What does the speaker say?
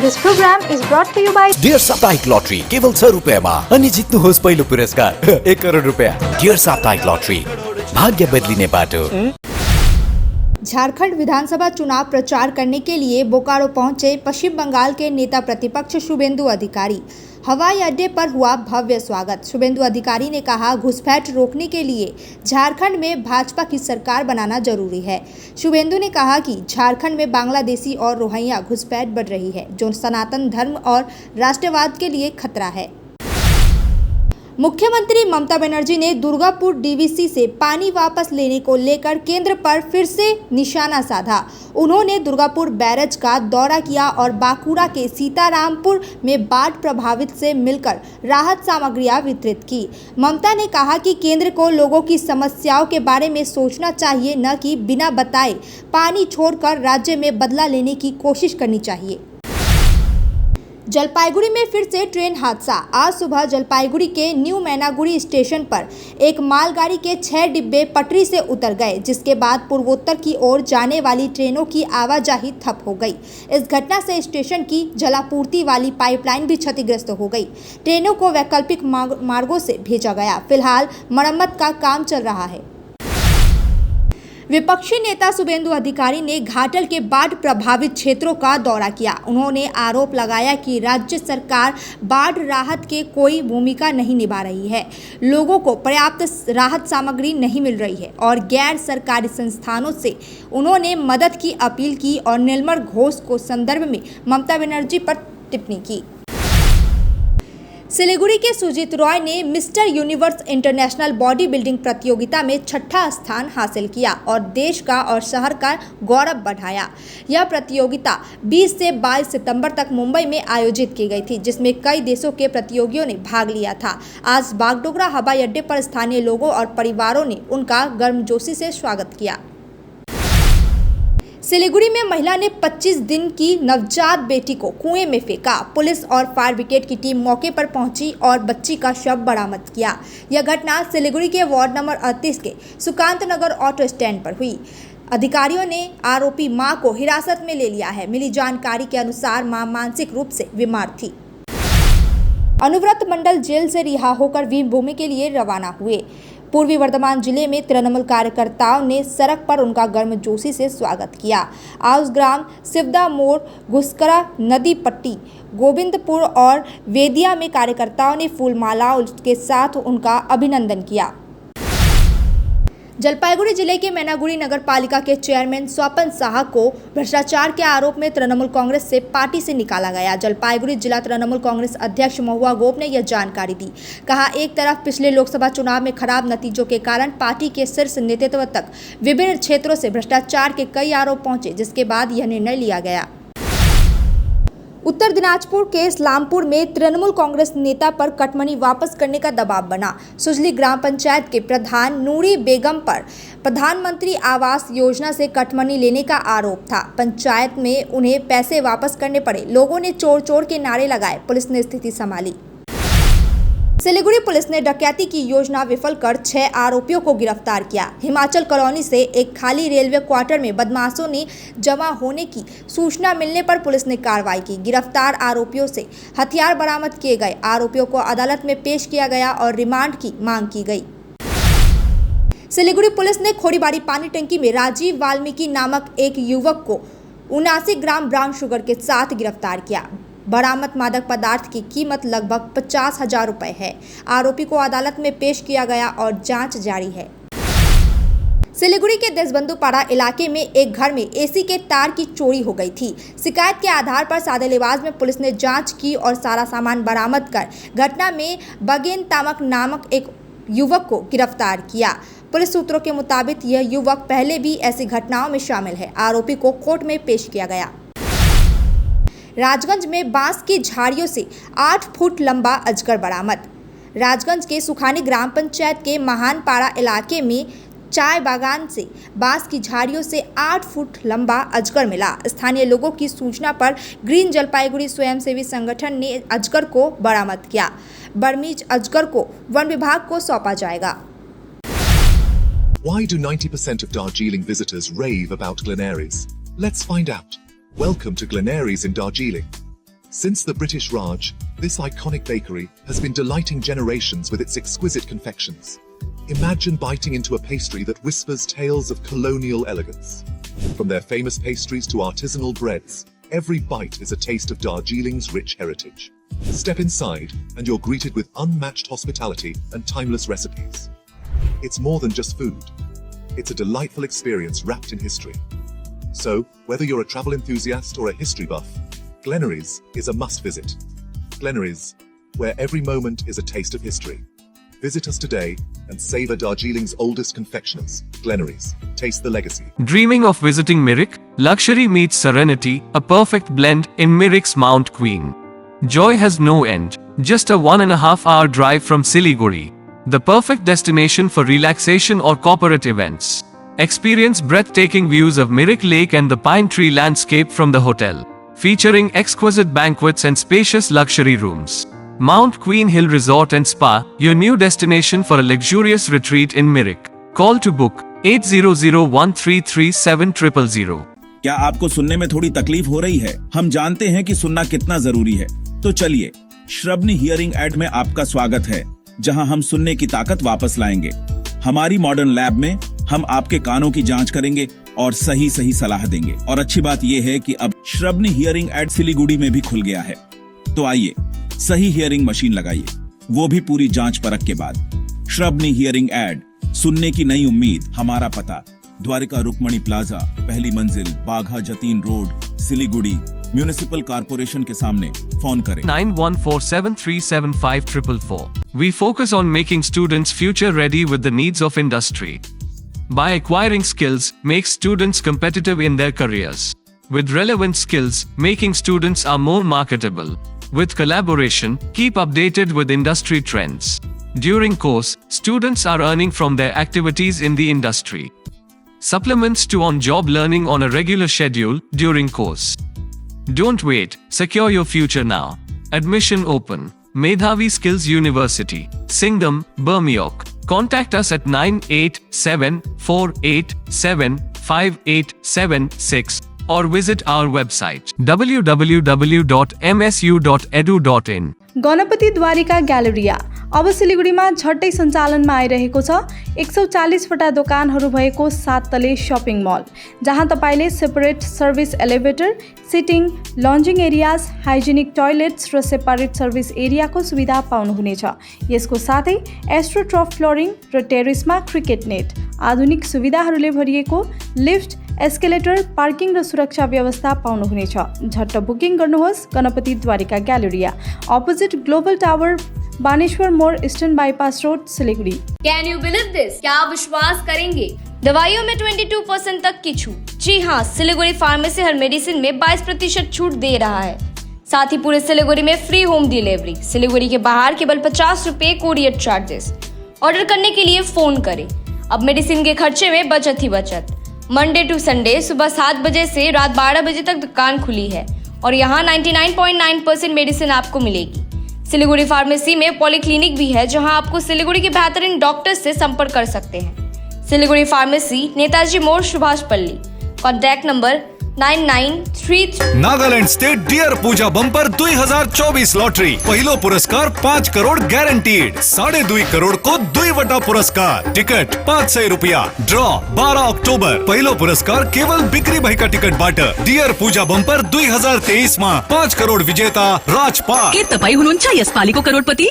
This program is brought to you by dear साप्ताहिक lottery केवल 100 रुपयामा अनि जित्नुहोस् पहिलो पुरस्कार 1 करोड रुपया। डियर साप्ताहिक लॉटरी, भाग्य बदलिने बाटो। झारखंड विधानसभा चुनाव प्रचार करने के लिए बोकारो पहुंचे पश्चिम बंगाल के नेता प्रतिपक्ष शुभेंदु अधिकारी। हवाई अड्डे पर हुआ भव्य स्वागत। शुभेंदु अधिकारी ने कहा, घुसपैठ रोकने के लिए झारखंड में भाजपा की सरकार बनाना जरूरी है। शुभेंदु ने कहा कि झारखंड में बांग्लादेशी और रोहिंग्या घुसपैठ बढ़ रही है, जो सनातन धर्म और राष्ट्रवाद के लिए खतरा है। मुख्यमंत्री ममता बनर्जी ने दुर्गापुर डीवीसी से पानी वापस लेने को लेकर केंद्र पर फिर से निशाना साधा। उन्होंने दुर्गापुर बैरज का दौरा किया और बांकुड़ा के सीतारामपुर में बाढ़ प्रभावित से मिलकर राहत सामग्रियां वितरित की। ममता ने कहा कि केंद्र को लोगों की समस्याओं के बारे में सोचना चाहिए, न कि बिना बताए पानी छोड़कर राज्य में बदला लेने की कोशिश करनी चाहिए। जलपाईगुड़ी में फिर से ट्रेन हादसा। आज सुबह जलपाईगुड़ी के न्यू मैनागुड़ी स्टेशन पर एक मालगाड़ी के 6 डिब्बे पटरी से उतर गए, जिसके बाद पूर्वोत्तर की ओर जाने वाली ट्रेनों की आवाजाही ठप हो गई। इस घटना से स्टेशन की जलापूर्ति वाली पाइपलाइन भी क्षतिग्रस्त हो गई। ट्रेनों को वैकल्पिक मार्गों से भेजा गया। फिलहाल मरम्मत का काम चल रहा है। विपक्षी नेता शुभेंदु अधिकारी ने घाटल के बाढ़ प्रभावित क्षेत्रों का दौरा किया। उन्होंने आरोप लगाया कि राज्य सरकार बाढ़ राहत के कोई भूमिका नहीं निभा रही है, लोगों को पर्याप्त राहत सामग्री नहीं मिल रही है और गैर सरकारी संस्थानों से उन्होंने मदद की अपील की और नीलमर घोष को संदर्भ में ममता बनर्जी पर टिप्पणी की। सिलीगुड़ी के सुजीत रॉय ने mister universe international body building प्रतियोगिता में 6ठा स्थान हासिल किया और देश का और शहर का गौरव बढ़ाया। यह प्रतियोगिता 20 से 22 सितंबर तक मुंबई में आयोजित की गई थी, जिसमें कई देशों के प्रतियोगियों ने भाग लिया था। आज बागडोगरा हवाई अड्डे पर स्थानीय लोगों और परिवारों ने उनका गर्मजोशी से स्वागत किया। सिलीगुड़ी में महिला ने 25 दिन की नवजात बेटी को कुएं में फेंका। पुलिस और फायर ब्रिगेड की टीम मौके पर पहुंची और बच्ची का शव बरामद किया। यह घटना सिलीगुड़ी के वार्ड नंबर 38 के सुकांत नगर ऑटो स्टैंड पर हुई। अधिकारियों ने आरोपी मां को हिरासत में ले लिया है। मिली जानकारी के अनुसार मां मानसिक रूप से बीमार थी। अनुव्रत मंडल जेल से रिहा होकर वीरभूमि के लिए रवाना हुए। पूर्वी वर्धमान जिले में तृणमूल कार्यकर्ताओं ने सड़क पर उनका गर्मजोशी से स्वागत किया। आउस ग्राम, सिवदा मोड़, घुसकरा नदी पट्टी, गोविंदपुर और वेदिया में कार्यकर्ताओं ने फूलमालाओं के साथ उनका अभिनंदन किया। जलपाईगुड़ी जिले के मैनागुड़ी नगर पालिका के चेयरमैन स्वपन साहा को भ्रष्टाचार के आरोप में तृणमूल कांग्रेस से पार्टी से निकाला गया। जलपाईगुड़ी जिला तृणमूल कांग्रेस अध्यक्ष महुआ गोप ने यह जानकारी दी। कहा, एक तरफ पिछले लोकसभा चुनाव में खराब नतीजों के कारण पार्टी के शीर्ष नेतृत्व तक विभिन्न क्षेत्रों से भ्रष्टाचार के कई आरोप पहुंचे, जिसके बाद यह निर्णय लिया गया। उत्तर दिनाजपुर के इस्लामपुर में तृणमूल कांग्रेस नेता पर कटमनी वापस करने का दबाव बना। सुजली ग्राम पंचायत के प्रधान नूरी बेगम पर प्रधानमंत्री आवास योजना से कटमनी लेने का आरोप था। पंचायत में उन्हें पैसे वापस करने पड़े। लोगों ने चोर चोर के नारे लगाए। पुलिस ने स्थिति संभाली। सिलीगुड़ी पुलिस ने डकैती की योजना विफल कर 6 आरोपियों को गिरफ्तार किया। हिमाचल कॉलोनी से एक खाली रेलवे क्वार्टर में बदमाशों ने जमा होने की सूचना मिलने पर पुलिस ने कार्रवाई की। गिरफ्तार आरोपियों से हथियार बरामद किए गए। आरोपियों को अदालत में पेश किया गया और रिमांड की मांग की गई। सिलीगुड़ी पुलिस ने खोड़ीबाड़ी पानी टंकी में राजीव वाल्मीकि नामक एक युवक को 79 ग्राम ब्राउन शुगर के साथ गिरफ्तार किया। बरामद मादक पदार्थ की कीमत लगभग 50,000 रुपए है। आरोपी को अदालत में पेश किया गया और जांच जारी है। सिलीगुड़ी के देशबंधुपाड़ा इलाके में एक घर में एसी के तार की चोरी हो गई थी। शिकायत के आधार पर सादेलीबाज में पुलिस ने जांच की और सारा सामान बरामद कर घटना में बगेन तामक नामक एक युवक को गिरफ्तार किया। पुलिस सूत्रों के मुताबिक यह युवक पहले भी ऐसी घटनाओं में शामिल है। आरोपी को कोर्ट में पेश किया गया। राजगंज में बांस की झाड़ियों से 8 फुट लंबा अजगर बरामद। राजगंज के सुखानी ग्राम पंचायत के महानपाड़ा इलाके में चाय बागान से बांस की झाड़ियों से 8 फुट लंबा अजगर मिला। स्थानीय लोगों की सूचना पर ग्रीन जलपाईगुड़ी स्वयंसेवी संगठन ने अजगर को बरामद किया। बर्मीज अजगर को वन विभाग को सौंपा जाएगा। Why do 90% of Darjeeling visitors rave about Glenaries? Let's find out. Welcome to Glenaries in Darjeeling. Since the British Raj, this iconic bakery has been delighting generations with its exquisite confections. Imagine biting into a pastry that whispers tales of colonial elegance. From their famous pastries to artisanal breads, every bite is a taste of Darjeeling's rich heritage. Step inside and you're greeted with unmatched hospitality and timeless recipes. It's more than just food. It's a delightful experience wrapped in history. So, whether you're a travel enthusiast or a history buff, Glenaries is a must visit. Glenaries, where every moment is a taste of history. Visit us today and savor Darjeeling's oldest confectioners. Glenaries, taste the legacy. Dreaming of visiting Mirik? Luxury meets serenity, a perfect blend in Mirik's Mount Queen. Joy has no end. Just a 1.5 hour drive from Siliguri. The perfect destination for relaxation or corporate events. Experience breathtaking views of Mirik Lake and the pine tree landscape from the hotel, featuring exquisite banquets and spacious luxury rooms. Mount Queen Hill Resort and Spa, your new destination for a luxurious retreat in Mirik. Call to book 8001337000. क्या आपको सुनने में थोड़ी तकलीफ हो रही है? हम जानते हैं कि सुनना कितना जरूरी है। तो चलिए, श्रवणी हियरिंग एड में आपका स्वागत है, जहां हम सुनने की ताकत वापस लाएंगे। हमारी मॉडर्न लैब में हम आपके कानों की जांच करेंगे और सही सलाह देंगे। और अच्छी बात यह है कि अब श्रवणी हियरिंग एड सिलीगुड़ी में भी खुल गया है। तो आइए, सही हियरिंग मशीन लगाइए, वो भी पूरी जांच परख के बाद। श्रवणी हियरिंग एड, सुनने की नई उम्मीद। हमारा पता द्वारिका रुक्मणी प्लाजा, पहली मंजिल, Bagha Jatin road, Siliguri, municipal corporation के सामने। फोन करें 9147375444. We focus on making students future ready with the needs of industry. By acquiring skills, make students competitive in their careers. With relevant skills, making students are more marketable. With collaboration, keep updated with industry trends. During course, students are earning from their activities in the industry. Supplements to on-job learning on a regular schedule during course. Don't wait, secure your future now. Admission open. Medhavi Skills University, Singham, Bermioc. Contact us at 9874875876 or visit our website www.msu.edu.in. Ganpati Dwarika ग्यालेरिया अब सिलिगुडीमा झट्टै सञ्चालनमा आइरहेको छ। 140 वटा दोकानहरू भएको 7 तले shopping mall, जहाँ तपाईले separate service elevator, sitting, lounging areas, hygienic toilets र सेपरेट सर्भिस एरियाको सुविधा पाउनुहुनेछ। यसको साथै एस्ट्रोट्रफ फ्लोरिङ र टेरेसमा क्रिकेट नेट, आधुनिक सुविधाहरूले भरिएको लिफ्ट, एस्केलेटर, पार्किङ र सुरक्षा व्यवस्था पाउनुहुनेछ। झट्ट बुकिङ गर्नुहोस्। Ganpati Dwarika galleria, opposite global tower, Baneshwar मोड़, eastern bypass road, Siliguri. Can you believe this? क्या आप विश्वास करेंगे? दवाइयों में 22% तक की छूट। जी हाँ, सिलीगुड़ी फार्मेसी हर मेडिसिन में 22% छूट दे रहा है। साथ ही पूरे सिलीगुड़ी में फ्री होम डिलीवरी। सिलीगुड़ी के बाहर केवल 50 रुपए कोरियर चार्जेस। ऑर्डर करने के लिए फोन करें। अब मेडिसिन के खर्चे में बचत ही बचत। मंडे टू संडे सुबह 7 बजे से रात 12 बजे तक दुकान खुली है और यहाँ 99.9% मेडिसिन आपको मिलेगी। सिलीगुड़ी फार्मेसी में पॉलीक्लिनिक भी है, जहां आपको सिलीगुड़ी के बेहतरीन डॉक्टर से संपर्क कर सकते हैं। सिलीगुड़ी फार्मेसी, नेताजी मोड़, Subhash Palli. Contact number 9933। Nagaland state dear Puja bumper 2024 lottery, पहिलो पुरस्कार 5 करोड़ गॅरंटीड, 2.5 करोड़ को 2 वटा पुरस्कार, टिकट 500 रुपया, ड्रॉ 12 अक्टोबर, पहिलो पुरस्कार केवल बिक्री भएका टिकट बाट। डियर पूजा बंपर 2023 मा 5 करोड़ विजेता राजपाल। के तपाई हुनुहुन्छ यसपालिको करोडपति?